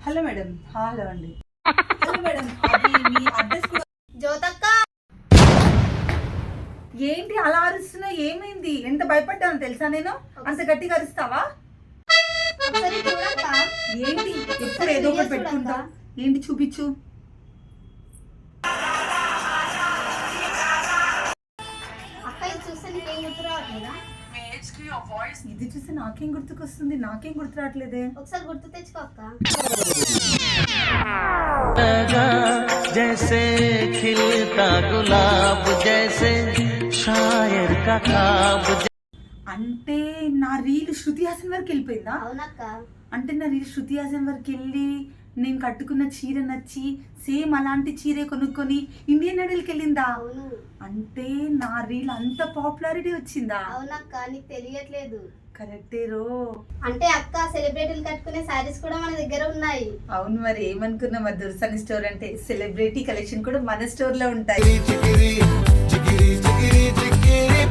Hello madam. Hello అండి. Hello madam, అది మీ address కూడా. జ్యోతక్క ఏంటి అలా అరుస్తున్నావు? ఏమైంది? ఎంత భయపడ్డాను తెలుసా నేను? అంత గట్టిగా అరుస్తావా? ఒకసారి చూడక్క. ఏంటి ఎప్పుడు ఏదో ఒకటి పెట్టుకుంటా? ఏంటి చూపించు. అక్క ఇది చూస్తే నీకేం గుర్తు రావట్లేదా? ఇది చూస్తే నాకేం గుర్తుకొస్తుంది? నాకేం గుర్తు రావట్లేదే. ఒకసారి గుర్తు తెచ్చుకో అక్క. जैसे खिलता गुलाब जैसे शायर का ख्वाब. అంటే నా రీల్ శృతి హాసన్ వరకు వెళ్ళిపోయిందా? అవునక్క. అంటే నా రీల్ శృతి హాసన్ వరకు వెళ్ళి నేను కట్టుకున్న చీర నచ్చి సేమ్ అలాంటి చీరే కొనుక్కొని ఇండియన్ ఐడల్కి వెళ్ళిందా? అవును. అంటే నా రీల్ అంత పాపులారిటీ వచ్చిందా? అవునక్క, నీకు తెలియట్లేదు. కరెక్టే రో. అంటే అక్క సెలబ్రిటీలు కట్టుకునే శారీస్ కూడా మన దగ్గర ఉన్నాయి. అవును, మరి ఏమనుకున్నా మరి దుర్సని స్టోర్ అంటే సెలబ్రిటీ కలెక్షన్ కూడా మన స్టోర్ లో ఉంటాయి.